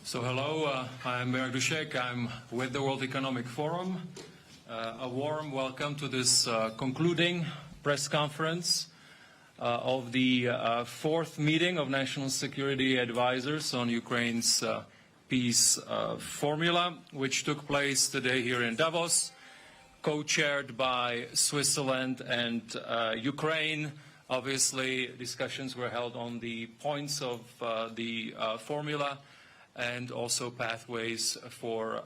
So hello, I'm Berg Dushek. I'm with the World Economic Forum. A warm welcome to this concluding press conference of the fourth meeting of National Security Advisors on Ukraine's peace formula, which took place today here in Davos, co-chaired by Switzerland and Ukraine. Obviously, discussions were held on the points of the formula and also pathways for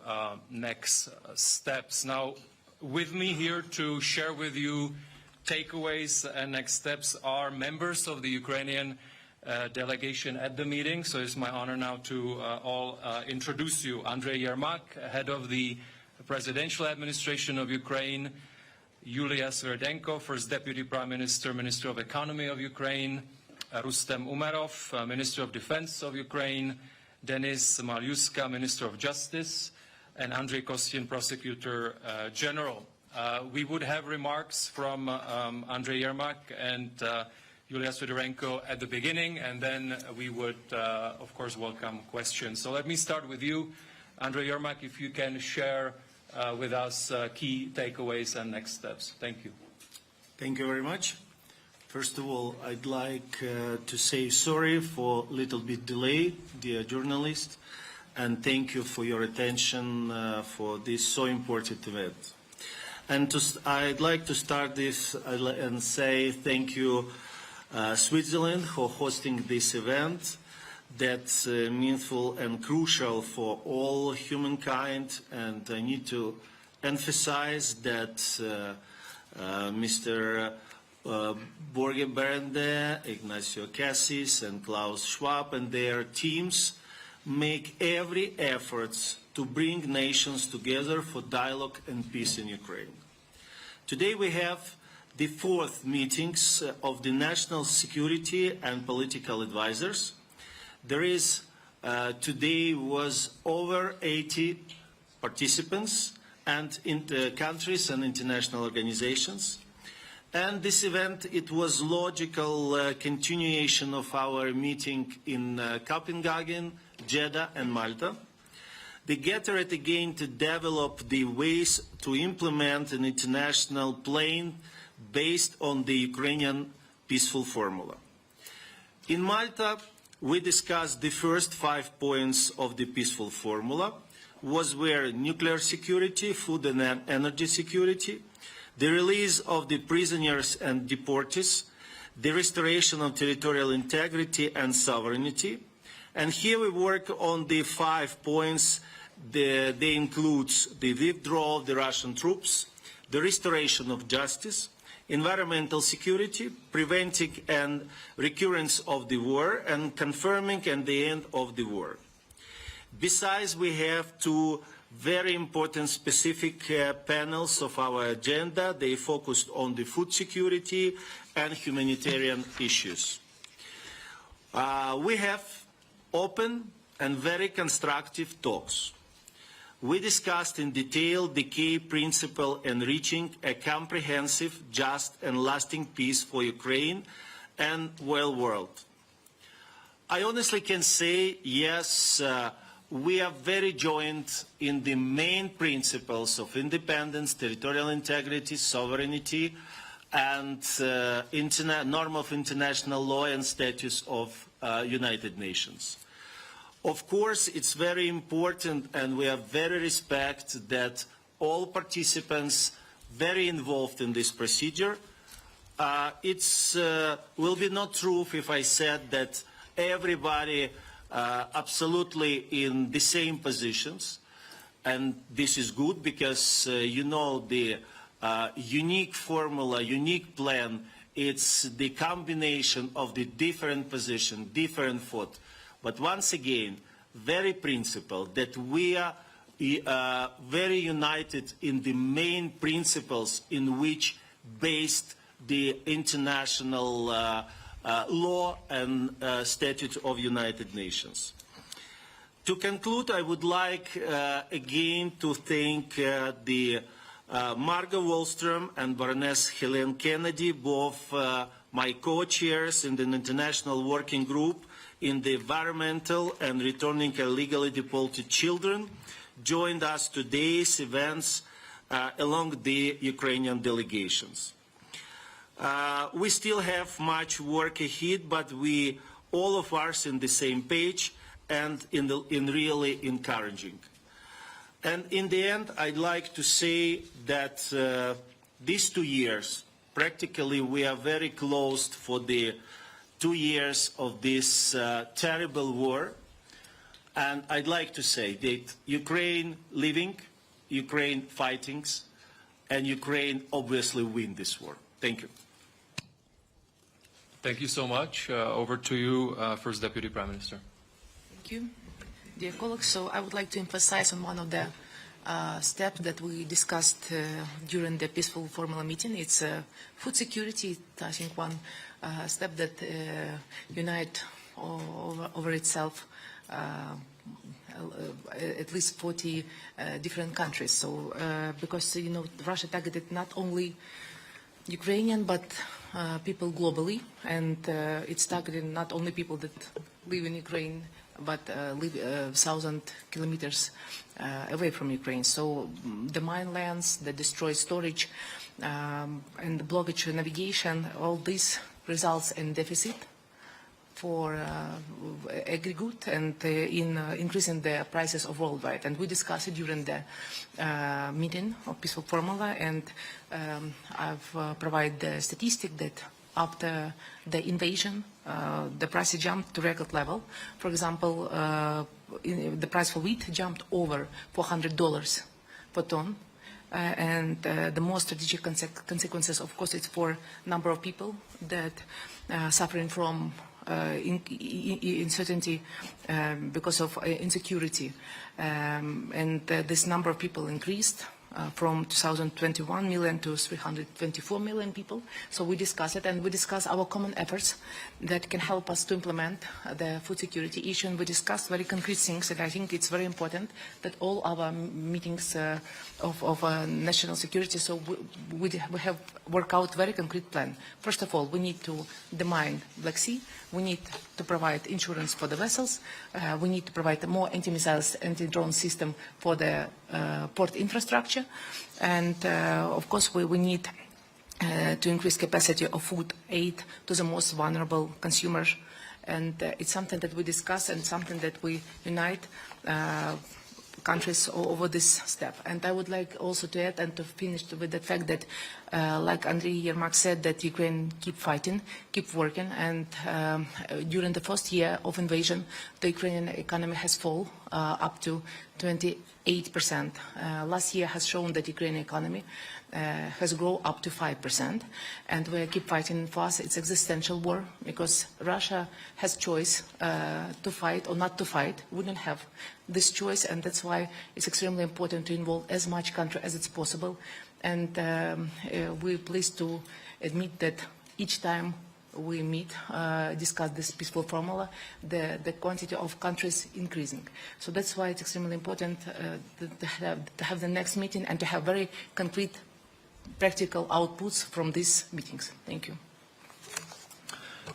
next steps. Now, with me here to share with you takeaways and next steps are members of the Ukrainian delegation at the meeting. So it's my honor now to all introduce you. Andrei Yermak, head of the Presidential Administration of Ukraine; Yulia Sverdenko, First Deputy Prime Minister, Minister of Economy of Ukraine; Rustem Umerov, Minister of Defense of Ukraine; Denis Malyuska, Minister of Justice; and Andrei Kostyin, Prosecutor General. We would have remarks from Andrei Yermak and Yulia Sverdenko at the beginning, and then we would, of course, welcome questions. So let me start with you, Andrei Yermak, if you can share with us key takeaways and next steps. Thank you. Thank you very much. First of all, I'd like to say sorry for a little bit delay, dear journalists, and thank you for your attention for this so important event. And I'd like to start this and say thank you, Switzerland, for hosting this event that's meaningful and crucial for all humankind. And I need to emphasize that Mr. Borge Berende, Ignacio Cassis, and Klaus Schwab and their teams make every effort to bring nations together for dialogue and peace in Ukraine. Today we have the fourth meetings of the National Security and Political Advisors. There is, today was over 80 participants and in the countries and international organizations. And this event, it was logical continuation of our meeting in Copenhagen, Jeddah and Malta. They gathered again to develop the ways to implement an international plan based on the Ukrainian peaceful formula. In Malta, we discussed the first 5 points of the peaceful formula, were nuclear security, food and energy security, the release of the prisoners and deportees, the restoration of territorial integrity and sovereignty. And here we work on the 5 points. They include the withdrawal of the Russian troops, the restoration of justice, environmental security, preventing and recurrence of the war, and confirming and the end of the war. Besides, we have 2 very important specific panels of our agenda. They focused on the food security and humanitarian issues. We have open and very constructive talks. We discussed in detail the key principle in reaching a comprehensive, just and lasting peace for Ukraine and the world. I honestly can say, yes, we are very joined in the main principles of independence, territorial integrity, sovereignty, and norm of international law and status of United Nations. Of course, it's very important, and we are very respect that all participants very involved in this procedure. It will be not true if I said that everybody absolutely in the same positions, and this is good because you know the unique formula, unique plan, it's the combination of the different positions, different thought. But once again, very principle that we are very united in the main principles in which based the international law and statute of United Nations. To conclude, I would like again to thank the Margot Wallström and Baroness Helene Kennedy, both my co-chairs in the International Working Group in the environmental and returning illegally deported children, joined us today's events along the Ukrainian delegations. We still have much work ahead, but we all of us in the same page and in really encouraging. And in the end, I'd like to say that these 2 years, practically we are very close for the 2 years of this terrible war. And I'd like to say that Ukraine living, Ukraine fighting, and Ukraine obviously win this war. Thank you. Thank you so much. Over to you, First Deputy Prime Minister. Thank you. Dear colleagues, so I would like to emphasize on one of the steps that we discussed during the peaceful formal meeting. It's food security. I think one step that unite over itself at least 40 different countries. So because, you know, Russia targeted not only Ukrainian, but people globally, and it's targeting not only people that live in Ukraine, but live 1,000 kilometers away from Ukraine. So the mine lands, the destroyed storage, and the blockage navigation, all this results in deficit for agri-good and in increasing the prices of worldwide. And we discussed it during the meeting of Peaceful Formula, and I've provided the statistic that after the invasion, the price jumped to record level. For example, the price for wheat jumped over $400 per ton. And the most strategic consequences, of course, it's for a number of people that suffering from uncertainty because of insecurity. And this number of people increased from 2021 million to 324 million people. So we discuss it, and we discuss our common efforts that can help us to implement the food security issue. And we discuss very concrete things, and I think it's very important that all our meetings of national security, so we have worked out very concrete plan. First of all, we need to demine Black Sea. We need to provide insurance for the vessels. We need to provide a more anti-missiles, anti-drone system for the port infrastructure. And of course, we need to increase capacity of food aid to the most vulnerable consumers. And it's something that we discuss and something that we unite countries over this step. And I would like also to add and to finish with the fact that, like Andriy Yermak said, that Ukraine keep fighting, keep working, and during the first year of invasion, the Ukrainian economy has fallen up to 28%. Last year has shown that Ukrainian economy has grown up to 5%, and we keep fighting. For us, it's existential war, because Russia has choice to fight or not to fight. We don't have this choice, and that's why it's extremely important to involve as much country as it's possible. And we're pleased to admit that each time we meet, discuss this peaceful formula, the quantity of countries increasing. So that's why it's extremely important to have the next meeting and to have very concrete, practical outputs from these meetings. Thank you.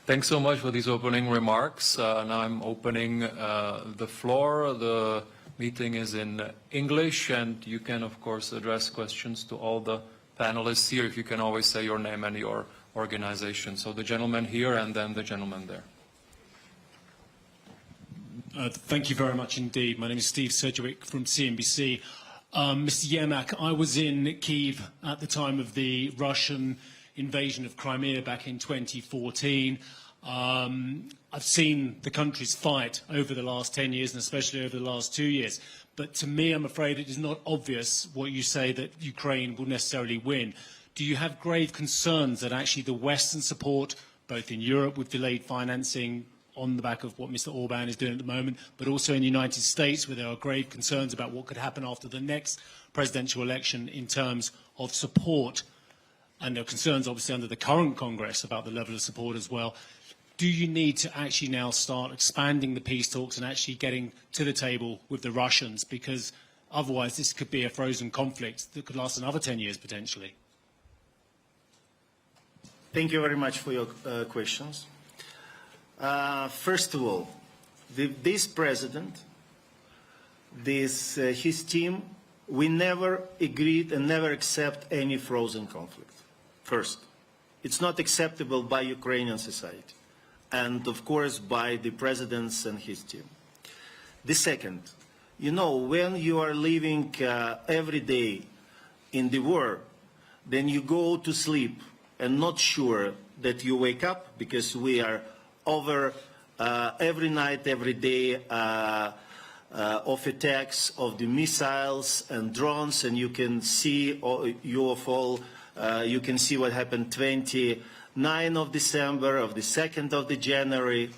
Thanks so much for these opening remarks. Now I'm opening the floor. The meeting is in English, and you can, of course, address questions to all the panelists here. If you can always say your name and your organization. So the gentleman here and then the gentleman there. Thank you very much indeed. My name is Steve Sedgwick from CNBC. Mr. Yermak, I was in Kyiv at the time of the Russian invasion of Crimea back in 2014. I've seen the countries fight over the last 10 years and especially over the last 2 years. But to me, I'm afraid it is not obvious what you say that Ukraine will necessarily win. Do you have grave concerns that actually the Western support, both in Europe with delayed financing on the back of what Mr. Orban is doing at the moment, but also in the United States, where there are grave concerns about what could happen after the next presidential election in terms of support, and there are concerns obviously under the current Congress about the level of support as well. Do you need to actually now start expanding the peace talks and actually getting to the table with the Russians? Because otherwise this could be a frozen conflict that could last another 10 years potentially. Thank you very much for your questions. First of all, this president, his team, we never agreed and never accept any frozen conflict. First, it's not acceptable by Ukrainian society, and of course by the president and his team. The second, you know, when you are living every day in the war, then you go to sleep and not sure that you wake up, because we are over every night, every day of attacks of the missiles and drones, and you can see you can see what happened 29th of December, of the 2nd of the January.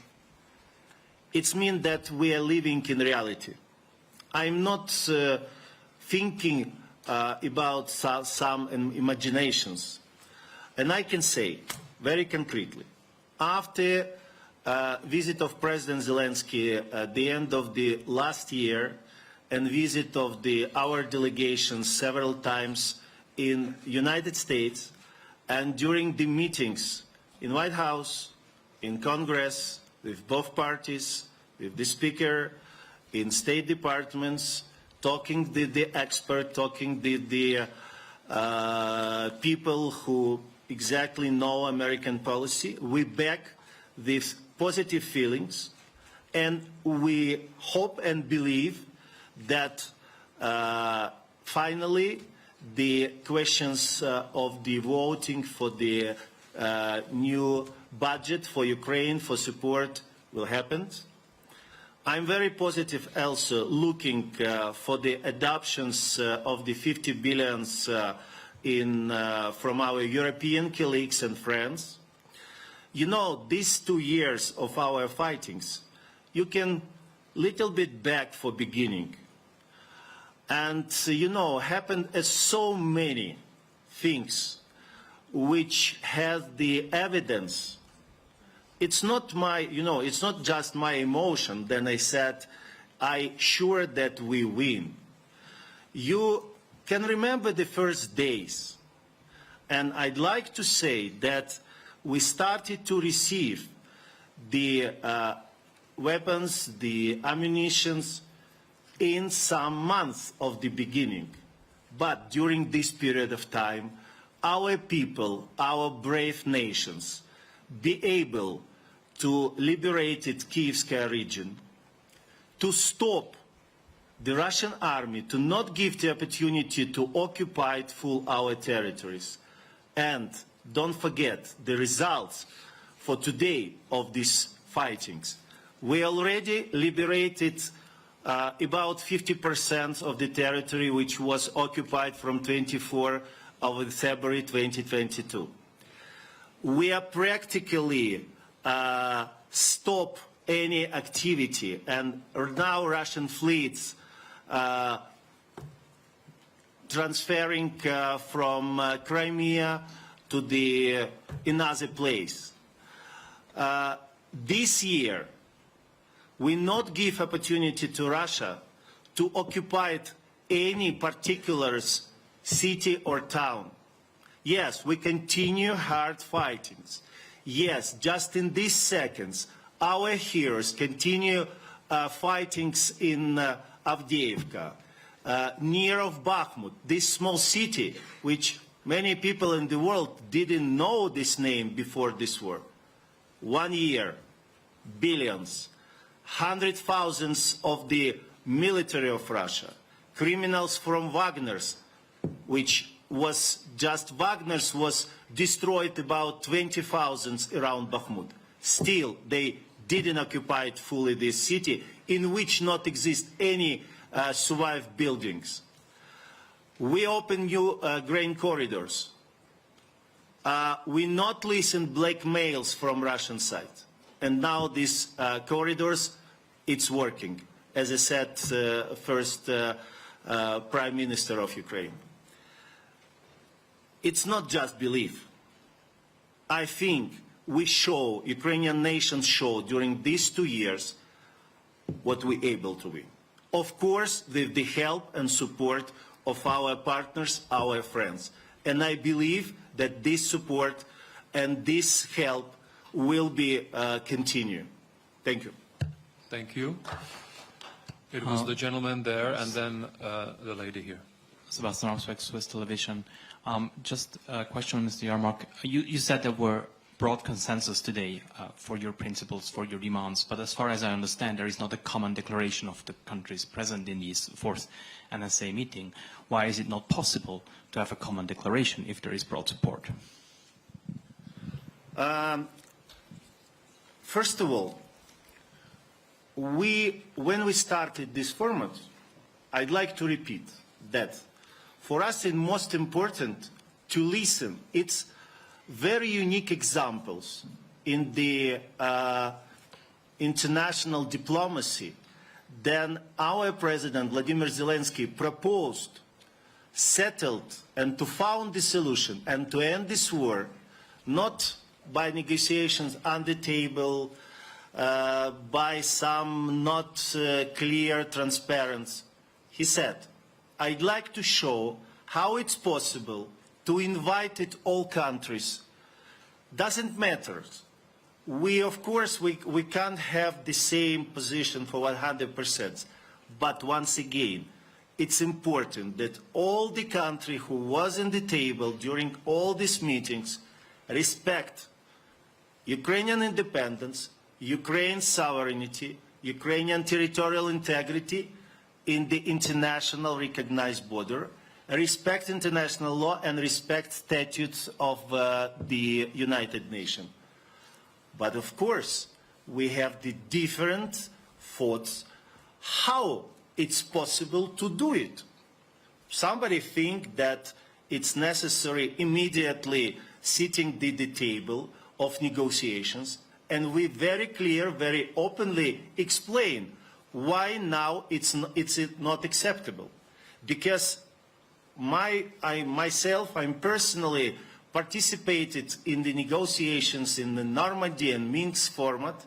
It means that we are living in reality. I'm not thinking about some imaginations. And I can say very concretely, after visit of President Zelensky at the end of the last year and visit of our delegation several times in United States, and during the meetings in White House, in Congress, with both parties, with the Speaker, in State Departments, talking to the expert, talking to the people who exactly know American policy, we back these positive feelings, and we hope and believe that finally the questions of the voting for the new budget for Ukraine for support will happen. I'm very positive also looking for the adoptions of the 50 billions from our European colleagues and friends. You know, these 2 years of our fightings, you can little bit back for beginning. And, you know, happened so many things which have the evidence. It's not my, you know, it's not just my emotion. Then I said, I'm sure that we win. You can remember the first days. And I'd like to say that we started to receive the weapons, the ammunitions in some months of the beginning. But during this period of time, our people, our brave nations, be able to liberate the Kievskaya region, to stop the Russian army, to not give the opportunity to occupy full our territories. And don't forget the results for today of these fightings. We already liberated about 50% of the territory which was occupied from 24 of February 2022. We are practically stop any activity, and now Russian fleets transferring from Crimea to another place. This year, we not give opportunity to Russia to occupy any particular city or town. Yes, we continue hard fightings. Yes, just in these seconds, our heroes continue fightings in Avdiivka, near of Bakhmut, this small city, which many people in the world didn't know this name before this war. 1 year, billions, 100,000s of the military of Russia, criminals from Wagner's, which was just Wagner's was destroyed about 20,000 around Bakhmut. Still, they didn't occupy fully this city, in which not exist any survived buildings. We open new grain corridors. We not listen blackmails from Russian side. And now these corridors, it's working, as I said, first Prime Minister of Ukraine. It's not just belief. I think we show, Ukrainian nation show during these 2 years what we're able to win. Of course, with the help and support of our partners, our friends. And I believe that this support and this help will be continue. Thank you. Thank you. It was the gentleman there and then the lady here. Sebastian Rosbeck, Swiss Television. Just a question, Mr. Yarmark. You said there were broad consensus today for your principles, for your demands, but as far as I understand, there is not a common declaration of the countries present in this fourth NSA meeting. Why is it not possible to have a common declaration if there is broad support? First of all, when we started this format, I'd like to repeat that for us it's most important to listen. It's very unique examples in the international diplomacy. Then our President Vladimir Zelensky proposed, settled, and to found the solution and to end this war, not by negotiations on the table, by some not clear transparency. He said, I'd like to show how it's possible to invite all countries. Doesn't matter. Of course, we can't have the same position for 100%. But once again, it's important that all the countries who was in the table during all these meetings respect Ukrainian independence, Ukraine's sovereignty, Ukrainian territorial integrity in the international recognized border, respect international law and respect statutes of the United Nations. But of course, we have the different thoughts how it's possible to do it. Somebody think that it's necessary immediately sitting at the table of negotiations, and we very clear, very openly explain why now it's not acceptable. Because myself, I'm personally participated in the negotiations in the Normandy and Minsk format,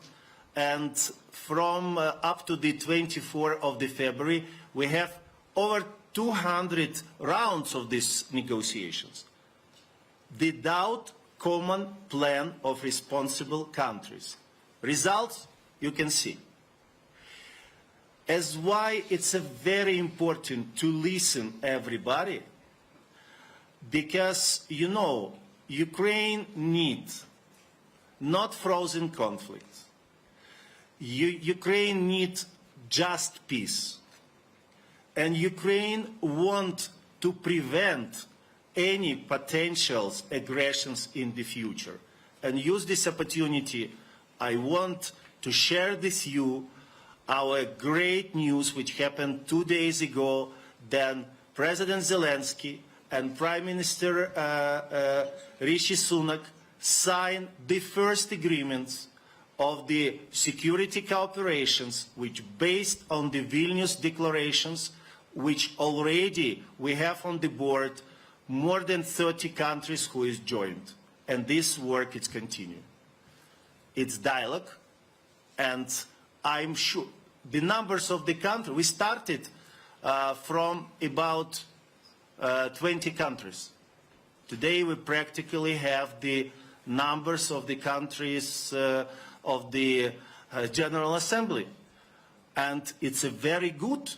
and from up to the 24th of February, we have over 200 rounds of these negotiations without common plan of responsible countries. Results, you can see. As why it's very important to listen everybody, because, you know, Ukraine needs not frozen conflicts. Ukraine needs just peace. And Ukraine wants to prevent any potential aggressions in the future. And use this opportunity, I want to share with you our great news which happened 2 days ago. Then President Zelensky and Prime Minister Rishi Sunak signed the first agreements of the security cooperations, which based on the Vilnius declarations, which already we have on the board more than 30 countries who is joined. And this work is continuing. It's dialogue, and I'm sure the numbers of the country, we started from about 20 countries. Today we practically have the numbers of the countries of the General Assembly. And it's very good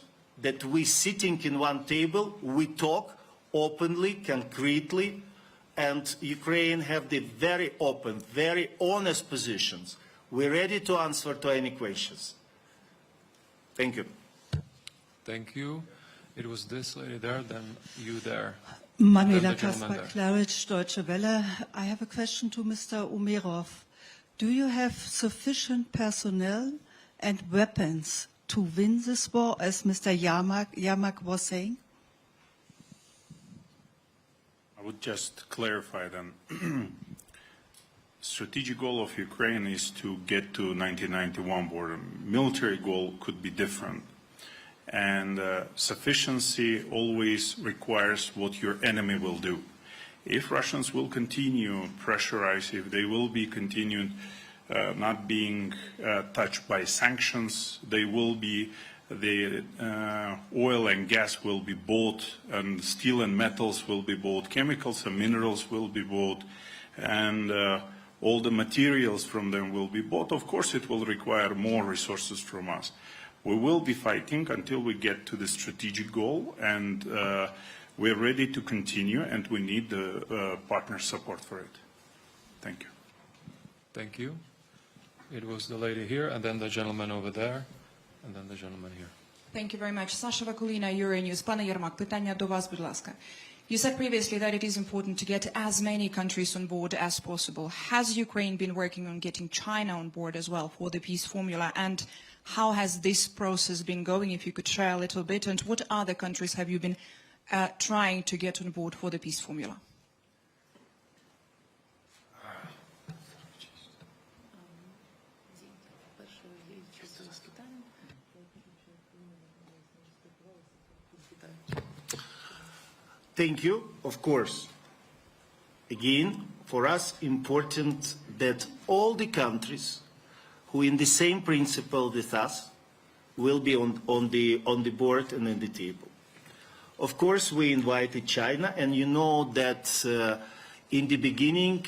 that we sitting in one table, we talk openly, concretely, and Ukraine have the very open, very honest positions. We're ready to answer to any questions. Thank you. Thank you. It was this lady there, then you there. Manuela Kaspar-Claridge, Deutsche Welle. I have a question to Mr. Umerov. Do you have sufficient personnel and weapons to win this war, as Mr. Yarmak was saying? I would just clarify then. Strategic goal of Ukraine is to get to 1991 border. Military goal could be different. And sufficiency always requires what your enemy will do. If Russians will continue pressurize, if they will be continued not being touched by sanctions, they will be, the oil and gas will be bought, and steel and metals will be bought, chemicals and minerals will be bought, and all the materials from them will be bought, of course it will require more resources from us. We will be fighting until we get to the strategic goal, and we're ready to continue, and we need the partner support for it. Thank you. Thank you. It was the lady here, and then the gentleman over there, and then the gentleman here. Thank you very much. Sasha Vakulina, Euronews. Pане Єрмак, питання до вас, будь ласка. You said previously that it is important to get as many countries on board as possible. Has Ukraine been working on getting China on board as well for the peace formula? And how has this process been going, if you could share a little bit? And what other countries have you been trying to get on board for the peace formula? Thank you. Of course, again, for us, important that all the countries who in the same principle with us will be on the board and on the table. Of course, we invited China, and you know that in the beginning,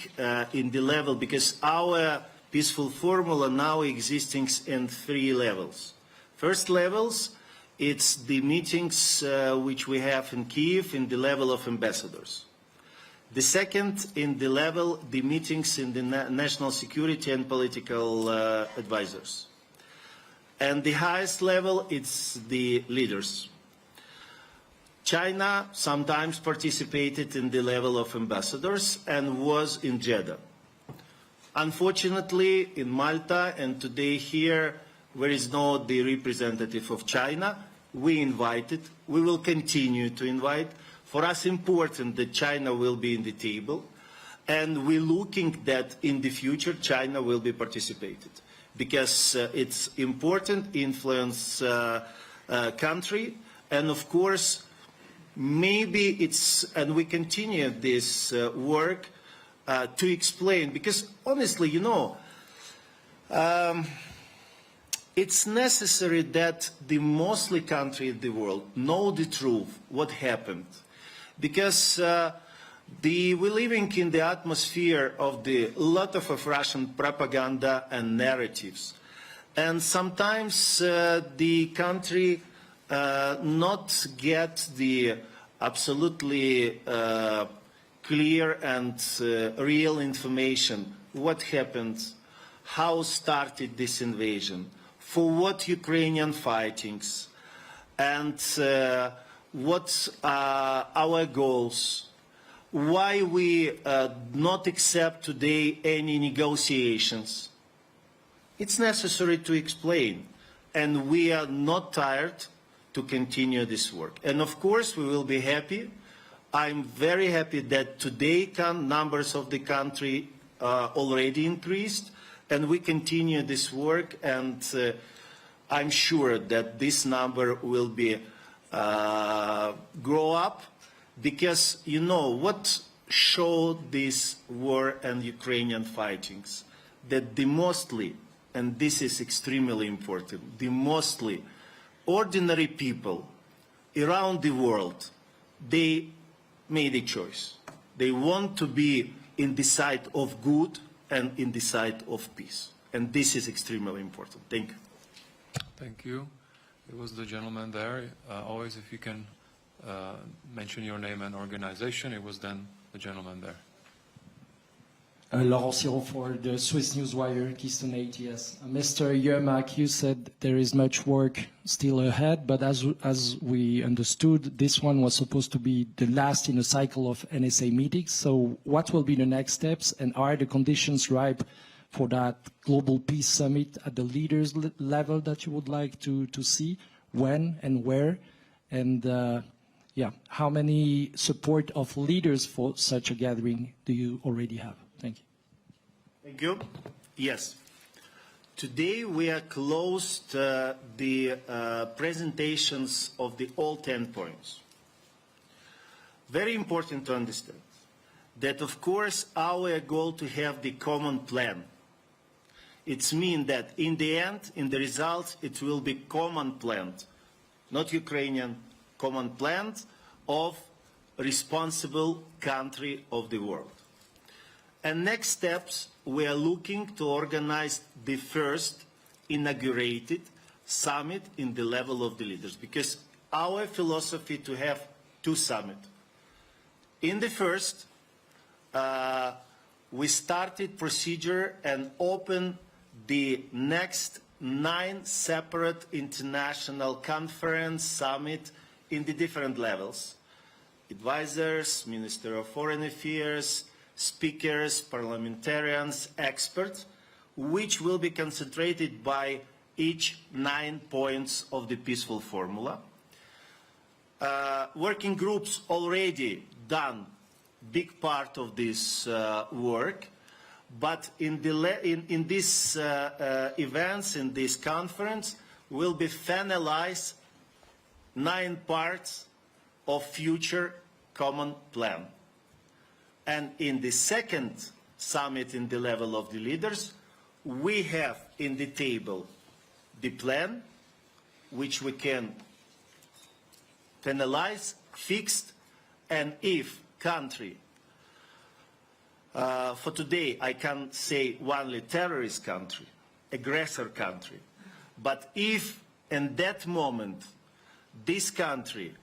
in the level, because our peaceful formula now existing in 3 levels. First levels, it's the meetings which we have in Kyiv in the level of ambassadors. The second, in the level, the meetings in the national security and political advisors. And the highest level, it's the leaders. China sometimes participated in the level of ambassadors and was in Jeddah. Unfortunately, in Malta and today here, there is no the representative of China. We invited. We will continue to invite. For us, important that China will be in the table, and we're looking that in the future China will be participated, because it's important influence country, and of course maybe it's, and we continue this work to explain, because honestly, you know, it's necessary that the mostly country in the world know the truth, what happened. Because we're living in the atmosphere of the lot of Russian propaganda and narratives. And sometimes the country not get the absolutely clear and real information. What happened, how started this invasion, for what Ukrainian fightings, and what are our goals, why we not accept today any negotiations. It's necessary to explain, and we are not tired to continue this work. And of course we will be happy. I'm very happy that today numbers of the country already increased, and we continue this work, and I'm sure that this number will be grow up, because you know what showed this war and Ukrainian fightings, that the mostly, and this is extremely important, the mostly ordinary people around the world, they made a choice. They want to be in the side of good and in the side of peace, and this is extremely important. Thank you. Thank you. It was the gentleman there. Always, if you can mention your name and organization, it was then the gentleman there. Laurent Siro for the Swiss Newswire, Keystone ATS. Mr. Yermak, you said there is much work still ahead, but as we understood, this one was supposed to be the last in a cycle of NSA meetings. So what will be the next steps, and are the conditions ripe for that global peace summit at the leaders level that you would like to see? When and where? And yeah, how many support of leaders for such a gathering do you already have? Thank you. Thank you. Yes. Today we are closed the presentations of the all 10 points. Very important to understand that, of course, our goal to have the common plan. It means that in the end, in the results, it will be common plan, not Ukrainian, common plan of responsible country of the world. And next steps, we are looking to organize the first inaugurated summit in the level of the leaders, because our philosophy to have two summits. In the first, we started procedure and opened the next 9 separate international conference summit in the different levels. Advisors, Minister of Foreign Affairs, speakers, parliamentarians, experts, which will be concentrated by each 9 points of the peaceful formula. Working groups already done big part of this work, but in these events, in this conference, will be finalized 9 parts of future common plan. And in the second summit in the level of the leaders, we have in the table the plan, which we can finalize, fixed, and if country, for today I can't say only terrorist country, aggressor country, but if in that moment this country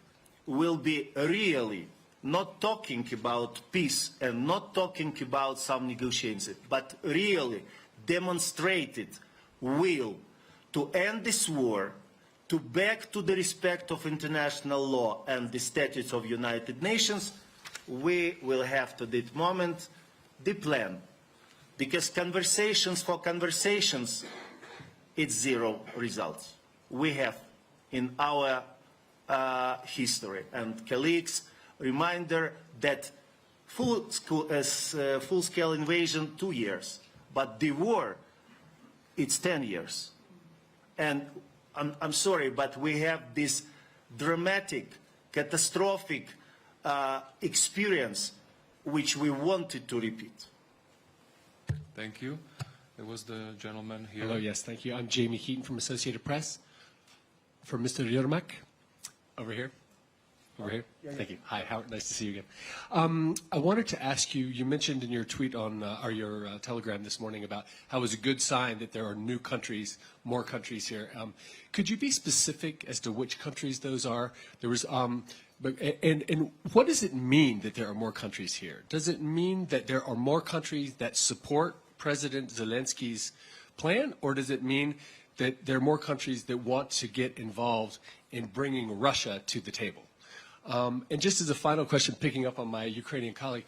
will be really not talking about peace and not talking about some negotiations, but really demonstrated will to end this war, to back to the respect of international law and the statutes of United Nations, we will have to that moment the plan. Because conversations for conversations, it's zero results. We have in our history. And colleagues, reminder that full-scale invasion, 2 years, but the war, it's 10 years. And I'm sorry, but we have this dramatic, catastrophic experience which we wanted to repeat. Thank you. There was the gentleman here. Hello, yes, thank you. I'm Jamie Heaton from Associated Press. For Mr. Yermak, over here. Over here. Thank you. Hi, Howard. Nice to see you again. I wanted to ask you, you mentioned in your tweet on, or your telegram this morning about how it was a good sign that there are new countries, more countries here. Could you be specific as to which countries those are? There was, and what does it mean that there are more countries here? Does it mean that there are more countries that support President Zelensky's plan, or does it mean that there are more countries that want to get involved in bringing Russia to the table? And just as a final question, picking up on my Ukrainian colleague,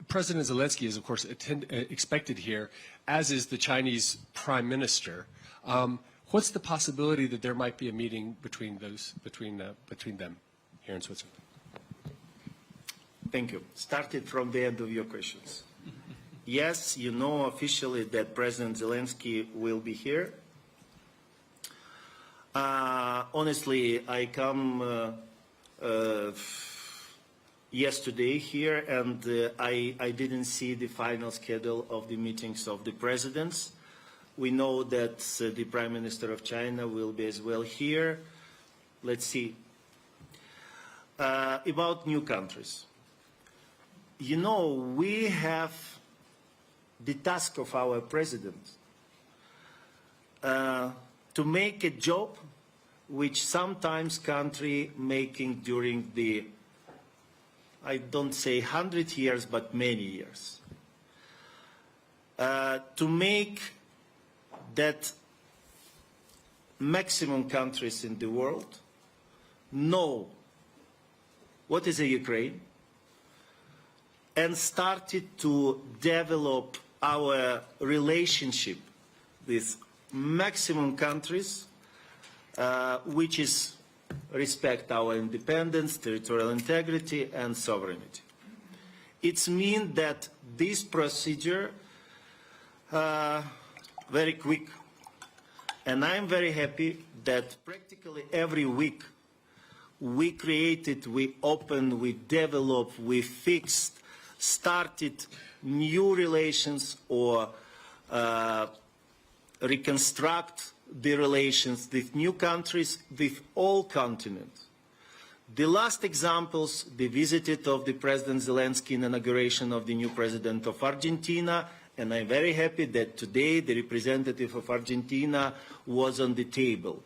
President Zelensky is, of course, expected here, as is the Chinese Prime Minister. What's the possibility that there might be a meeting between them here in Switzerland? Thank you. Started from the end of your questions. Yes, you know officially that President Zelensky will be here. Honestly, I come yesterday here, and I didn't see the final schedule of the meetings of the presidents. We know that the Prime Minister of China will be as well here. Let's see. About new countries. You know, we have the task of our president to make a job which sometimes country making during the, I don't say 100 years, but many years. To make that maximum countries in the world know what is a Ukraine and started to develop our relationship with maximum countries which is respect our independence, territorial integrity, and sovereignty. It means that this procedure very quick, and I'm very happy that practically every week we created, we opened, we developed, we fixed, started new relations or reconstruct the relations with new countries, with all continents. The last examples, the visit of the President Zelensky in inauguration of the new president of Argentina, and I'm very happy that today the representative of Argentina was on the table.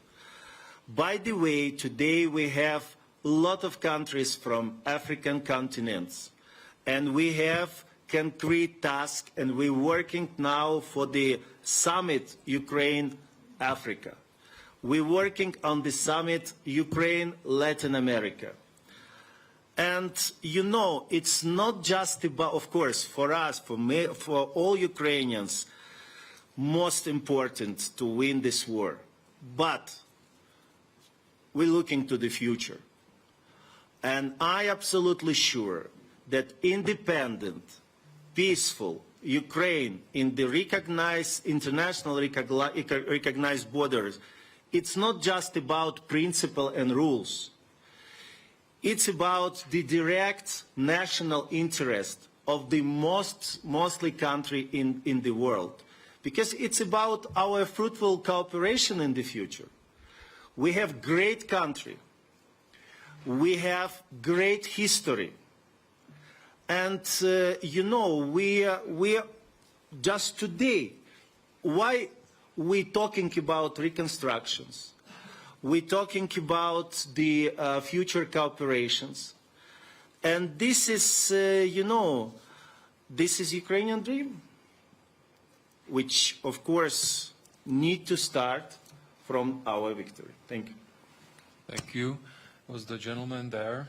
By the way, today we have a lot of countries from African continents, and we have concrete tasks, and we're working now for the summit Ukraine-Africa. We're working on the summit Ukraine-Latin America. And you know, it's not just about, of course, for us, for all Ukrainians, most important to win this war. But we're looking to the future. And I'm absolutely sure that independent, peaceful Ukraine in the internationally recognized borders, it's not just about principle and rules. It's about the direct national interest of the mostly country in the world. Because it's about our fruitful cooperation in the future. We have great country. We have great history. And, you know, we just today, why we're talking about reconstructions? We're talking about the future cooperations. And this is, you know, this is Ukrainian dream, which, of course, need to start from our victory. Thank you. Thank you. Was the gentleman there?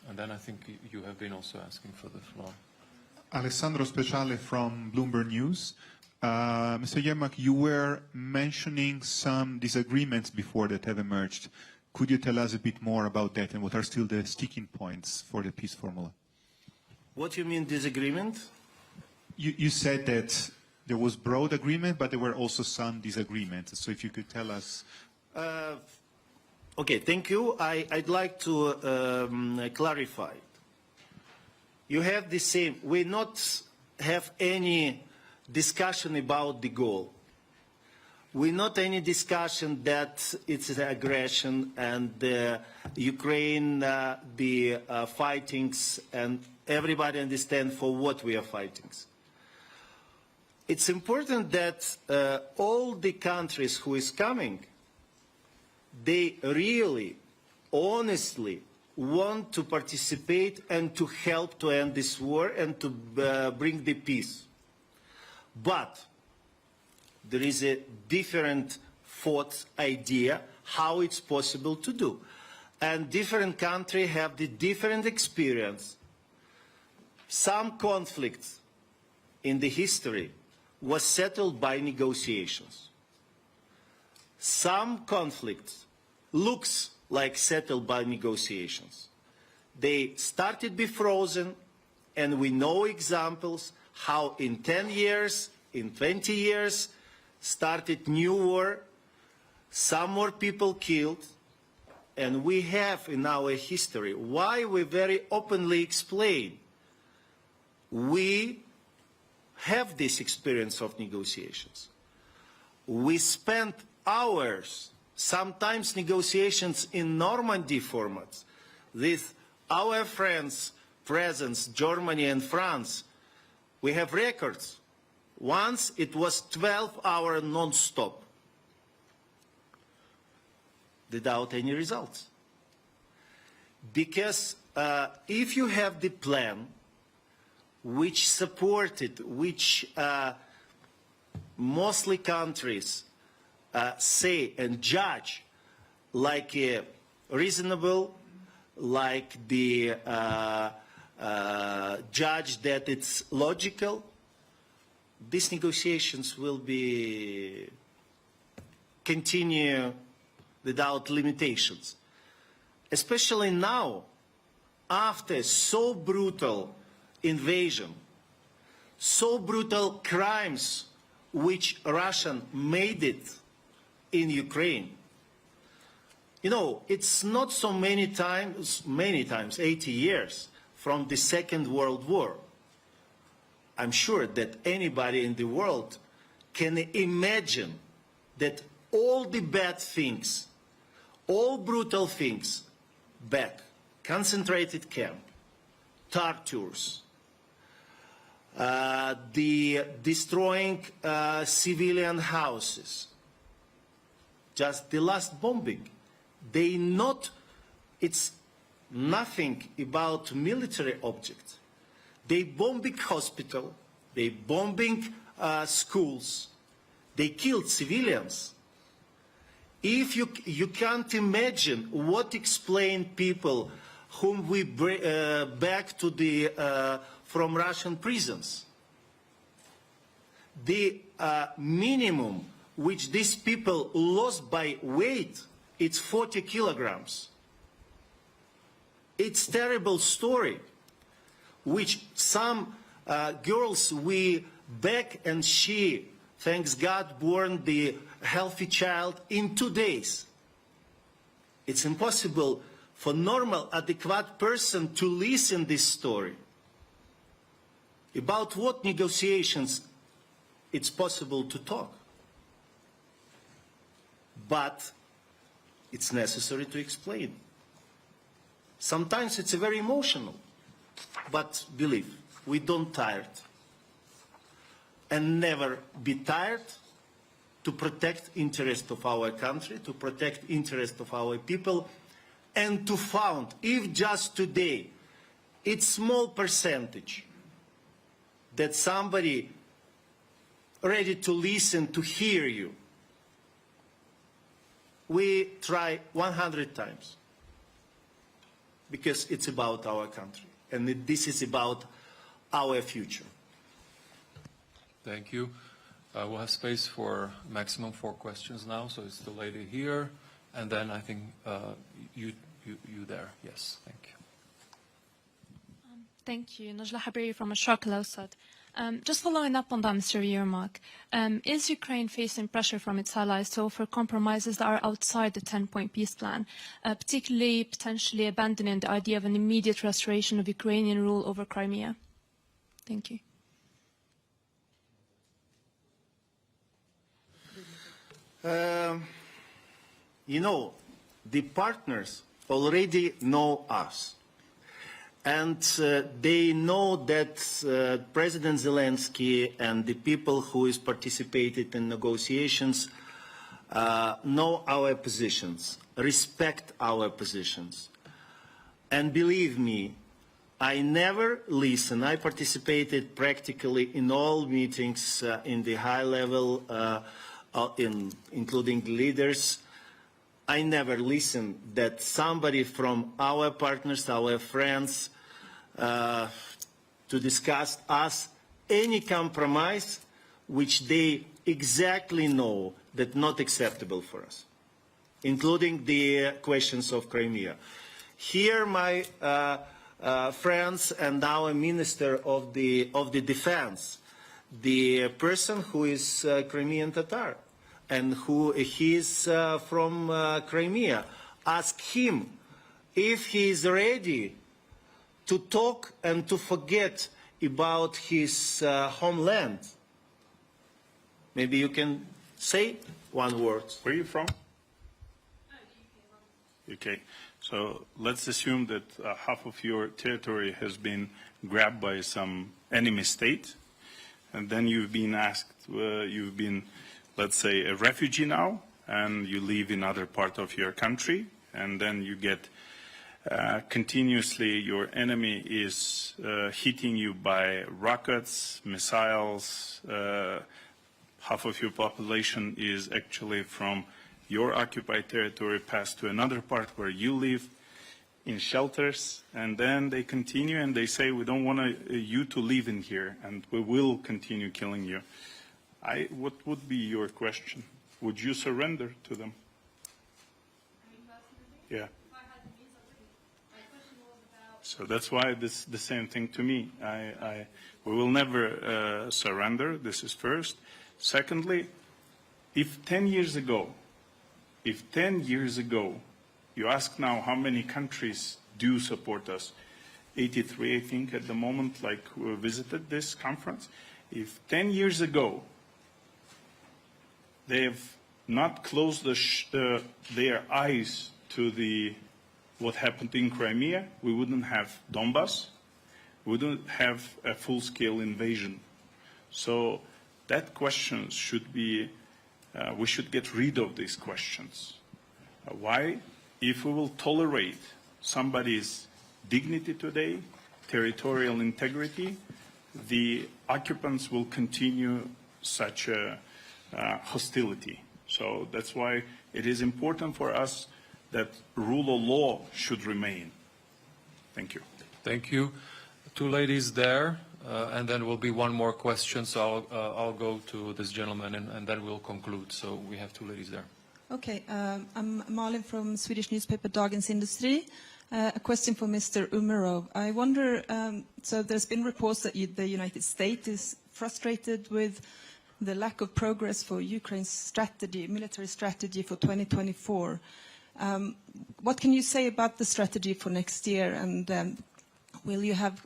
And then I think you have been also asking for the floor. Alessandro Speciale from Bloomberg News. Mr. Yermak, you were mentioning some disagreements before that have emerged. Could you tell us a bit more about that and what are still the sticking points for the peace formula? What do you mean disagreement? You said that there was broad agreement, but there were also some disagreements. So if you could tell us. Okay, thank you. I'd like to clarify. You have the same, we not have any discussion about the goal. We not any discussion that it's an aggression and Ukraine, the fightings, and everybody understand for what we are fighting. It's important that all the countries who is coming, they really, honestly, want to participate and to help to end this war and to bring the peace. But there is a different thought idea how it's possible to do. And different countries have the different experience. Some conflicts in the history was settled by negotiations. Some conflicts looks like settled by negotiations. They started to be frozen, and we know examples how in 10 years, in 20 years, started new war, some more people killed, and we have in our history why we very openly explain we have this experience of negotiations. We spent hours, sometimes negotiations in Normandy formats, with our friends, presence, Germany and France. We have records. Once it was 12-hour non-stop, without any results. Because if you have the plan which supported, which mostly countries say and judge like reasonable, like the judge that it's logical, these negotiations will be continue without limitations. Especially now, after so brutal invasion, so brutal crimes which Russia made it in Ukraine. You know, it's not so many times, 80 years from the Second World War. I'm sure that anybody in the world can imagine that all the bad things, all brutal things back, concentrated camp, tortures, the destroying civilian houses, just the last bombing. It's nothing about military objects. They bombing hospital, they bombing schools, they killed civilians. If you can't imagine what explain people whom we bring back to the from Russian prisons. The minimum which these people lost by weight, it's 40 kilograms. It's terrible story, which some girls we back and she, thanks God, born the healthy child in 2 days. It's impossible for normal, adequate person to listen this story. About what negotiations it's possible to talk. But it's necessary to explain. Sometimes it's very emotional, but believe, we don't tired. And never be tired to protect interest of our country, to protect interest of our people, and to found, if just today, it's small percentage that somebody ready to listen, to hear you. We try 100 times because it's about our country and this is about our future. Thank you. We'll have space for maximum 4 questions now. So it's the lady here, and then I think you there. Yes, thank you. Thank you. Najla Habiri from Ashraq Al-Awsat. Just following up on that, Mr. Yermak, is Ukraine facing pressure from its allies to offer compromises that are outside the 10-point peace plan, particularly potentially abandoning the idea of an immediate restoration of Ukrainian rule over Crimea? Thank you. You know, the partners already know us. And they know that President Zelensky and the people who is participated in negotiations know our positions, respect our positions. And believe me, I never listen. I participated practically in all meetings in the high level, including leaders. I never listen that somebody from our partners, our friends, to discuss us any compromise which they exactly know that not acceptable for us, including the questions of Crimea. Here, my friends and our Minister of the Defense, the person who is Crimean Tatar and who he is from Crimea, ask him if he is ready to talk and to forget about his homeland. Maybe you can say one word. Where are you from? UK. So let's assume that half of your territory has been grabbed by some enemy state, and then you've been asked, you've been, let's say, a refugee now, and you live in other part of your country, and then you get continuously your enemy is hitting you by rockets, missiles. Half of your population is actually from your occupied territory passed to another part where you live in shelters, and then they continue and they say, we don't want you to live in here, and we will continue killing you. What would be your question? Would you surrender to them? Yeah. So that's why this the same thing to me. We will never surrender. This is first. Secondly, if 10 years ago, you ask now how many countries do support us, 83 I think at the moment, like who visited this conference. If 10 years ago they have not closed their eyes to the what happened in Crimea, we wouldn't have Donbass, we wouldn't have a full-scale invasion. So that question should be, we should get rid of these questions. Why? If we will tolerate somebody's dignity today, territorial integrity, the occupants will continue such a hostility. So that's why it is important for us that rule of law should remain. Thank you. Thank you. Two ladies there, and then will be one more question, so I'll go to this gentleman, and then we'll conclude. So we have two ladies there. Okay, I'm Malin from Swedish newspaper Dagens Industri. A question for Mr. Umerov. I wonder, so there's been reports that the United States is frustrated with the lack of progress for Ukraine's strategy, military strategy for 2024. What can you say about the strategy for next year, and will you have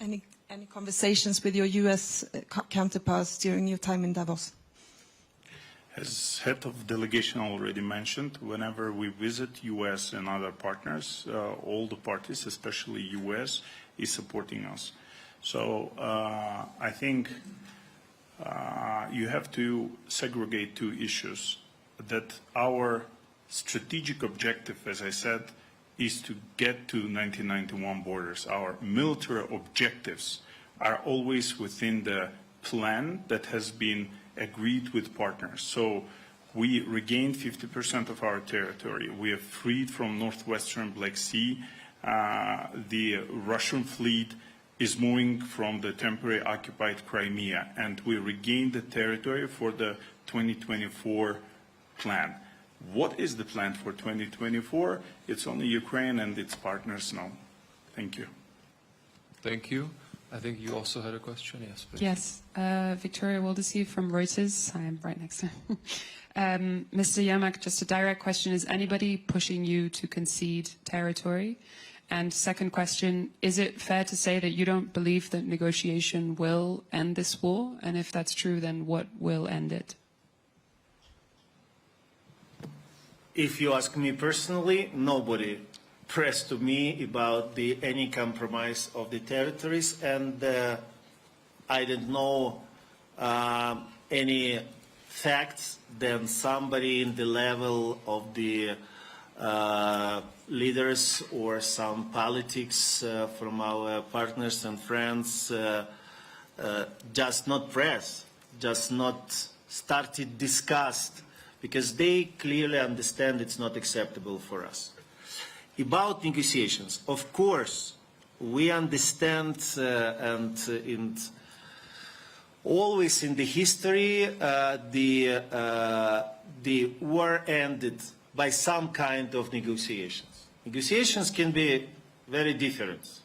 any conversations with your U.S. counterparts during your time in Davos? As head of delegation already mentioned, whenever we visit U.S. and other partners, all the parties, especially U.S., is supporting us. So I think you have to segregate two issues. That our strategic objective, as I said, is to get to 1991 borders. Our military objectives are always within the plan that has been agreed with partners. So we regained 50% of our territory. We are freed from northwestern Black Sea. The Russian fleet is moving from the temporary occupied Crimea, and we regained the territory for the 2024 plan. What is the plan for 2024? It's only Ukraine and its partners know. Thank you. Thank you. I think you also had a question. Yes, please. Yes. Victoria Wildesy from Reuters. I am right next to Mr. Yermak, just a direct question. Is anybody pushing you to concede territory? And second question, is it fair to say that you don't believe that negotiation will end this war? And if that's true, then what will end it? If you ask me personally, nobody pressed to me about any compromise of the territories, and I didn't know any facts than somebody in the level of the leaders or some politics from our partners and friends just not press, just not started discussed, because they clearly understand it's not acceptable for us. About negotiations, of course, we understand and always in the history the war ended by some kind of negotiations. Negotiations can be very different.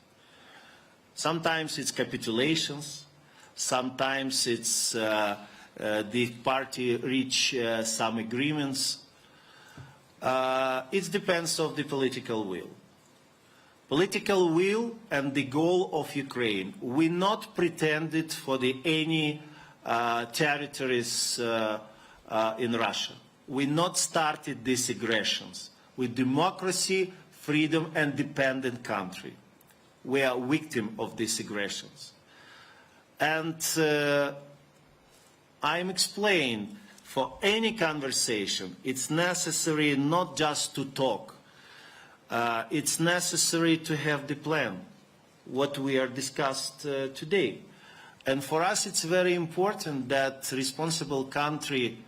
Sometimes it's capitulations, sometimes it's the party reach some agreements. It depends on the political will. Political will and the goal of Ukraine. We not pretended for any territories in Russia. We not started these aggressions. With democracy, freedom and dependent country. We are victim of these aggressions. And I'm explaining, for any conversation, it's necessary not just to talk. It's necessary to have the plan, what we are discussed today. And for us, it's very important that responsible country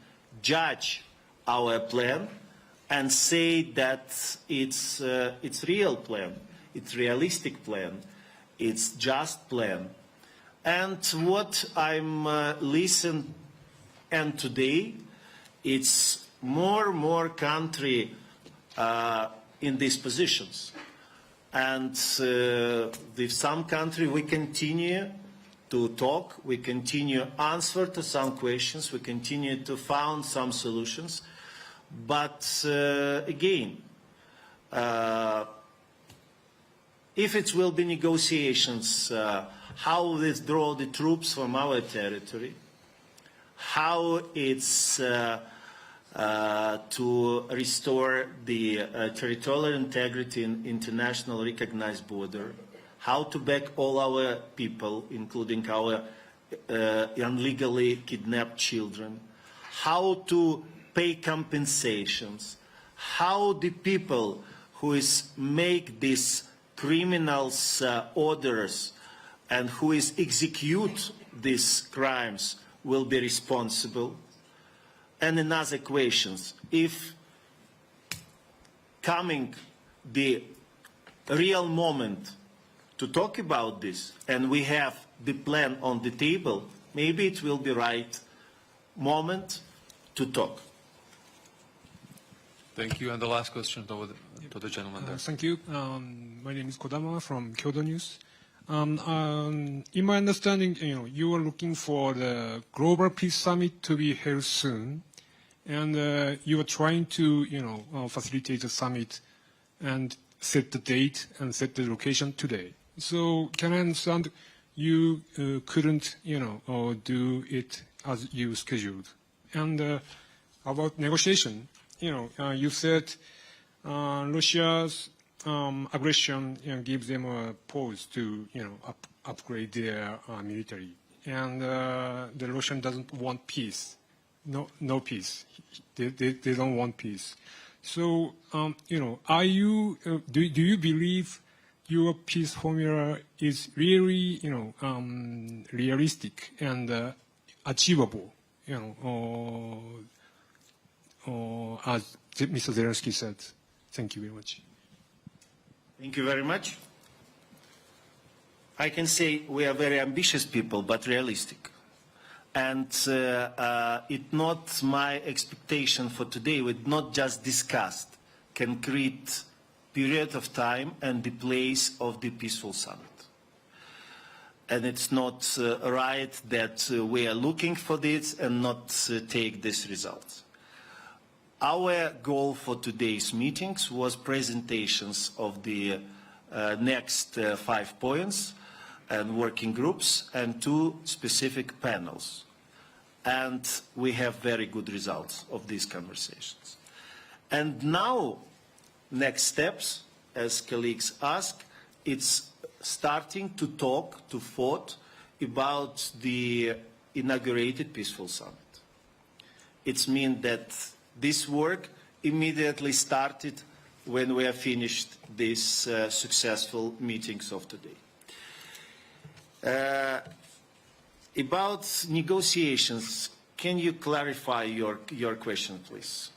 judge our plan and say that it's real plan, it's realistic plan, it's just plan. And what I'm listening and today, it's more and more country in these positions. And with some country, we continue to talk, we continue answer to some questions, we continue to find some solutions. But again, if it will be negotiations, how withdraw the troops from our territory, how it's to restore the territorial integrity in international recognized border, how to back all our people, including our illegally kidnapped children, how to pay compensations, how the people who make these criminals orders and who execute these crimes will be responsible, and another questions. If coming the real moment to talk about this and we have the plan on the table, maybe it will be right moment to talk. Thank you. And the last question to the gentleman there. Thank you. My name is Kodama from Kyoto News. In my understanding, you are looking for the Global Peace Summit to be held soon, and you are trying to, facilitate the summit and set the date and set the location today. So can I understand you couldn't, do it as you scheduled? And about negotiation, you said Russia's aggression gives them a pause to, upgrade their military, and the Russian doesn't want peace. No peace. They don't want peace. So, are you? Do you believe your peace formula is really, realistic and achievable? As Mr. Zelensky said. Thank you very much. Thank you very much. I can say we are very ambitious people, but realistic. And it's not my expectation for today. We not just discussed, can create period of time and the place of the peaceful summit. And it's not right that we are looking for this and not take these results. Our goal for today's meetings was presentations of the next 5 points and working groups and 2 specific panels. And we have very good results of these conversations. And now, next steps, as colleagues ask, it's starting to talk, to thought about the inaugurated peaceful summit. It means that this work immediately started when we have finished these successful meetings of today. About negotiations, can you clarify your question, please?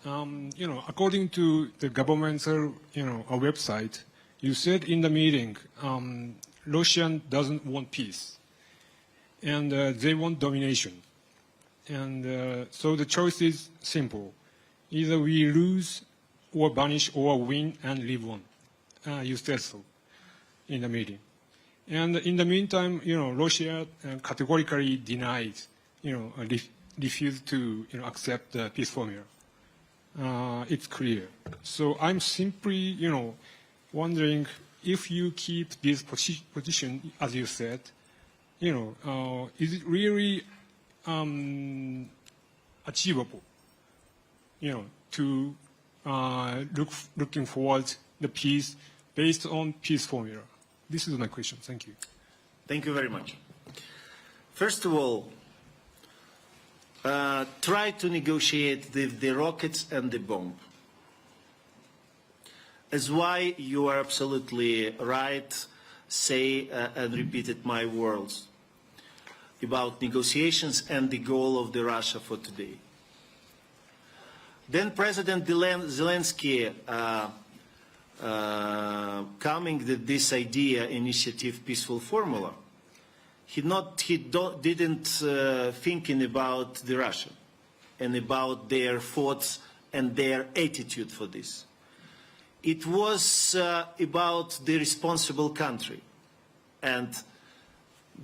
According to the governmental, a website, you said in the meeting, Russia doesn't want peace, and they want domination. And so the choice is simple. Either we lose or vanish or win and live on. You said so in the meeting. And in the meantime, Russia categorically denied, refused to, accept the peace formula. It's clear. So I'm simply, wondering if you keep this position, as you said, is it really achievable, to looking forward the peace based on peace formula? This is my question. Thank you. Thank you very much. First of all, try to negotiate the rockets and the bomb. As why you are absolutely right, say and repeated my words about negotiations and the goal of the Russia for today. Then President Zelensky coming with this idea, initiative, peaceful formula. He didn't thinking about the Russia and about their thoughts and their attitude for this. It was about the responsible country, and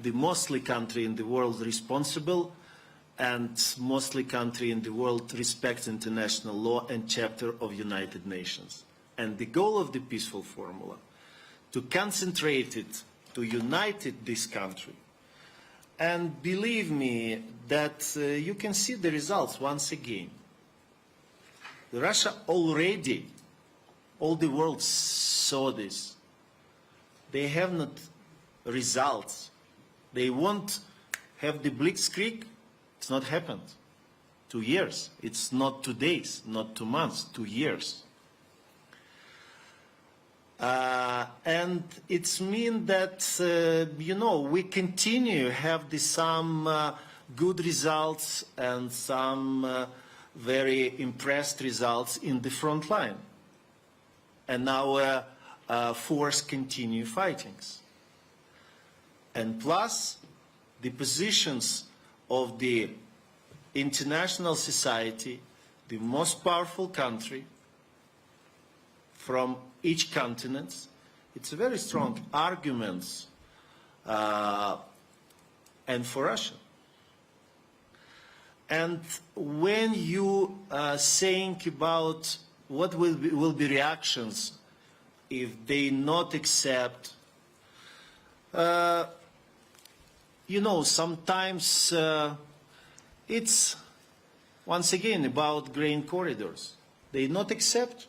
the mostly country in the world responsible, and mostly country in the world respects international law and chapter of United Nations. And the goal of the peaceful formula, to concentrate it, to unite this country, And believe me that you can see the results once again. Russia already, all the world saw this. They have not results. They won't have the blitzkrieg. It's not happened. 2 years. It's not 2 days, not 2 months, 2 years. And it's mean that, we continue have some good results and some very impressed results in the front line. And our force continue fighting. And plus, the positions of the international society, the most powerful country from each continent, it's a very strong argument and for Russia. And when you think about what will be reactions if they not accept, sometimes it's once again about grain corridors. They not accept.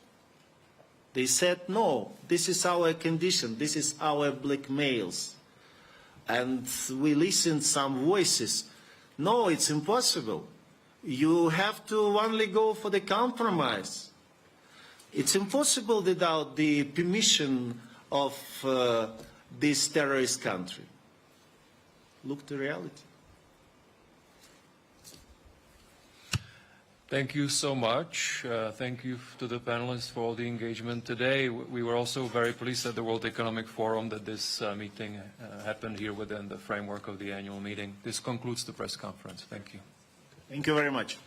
They said, no, this is our condition, this is our blackmails. And we listened some voices. No, it's impossible. You have to only go for the compromise. It's impossible without the permission of this terrorist country. Look to reality. Thank you so much. Thank you to the panelists for all the engagement today. We were also very pleased at the World Economic Forum that this meeting happened here within the framework of the annual meeting. This concludes the press conference. Thank you. Thank you very much.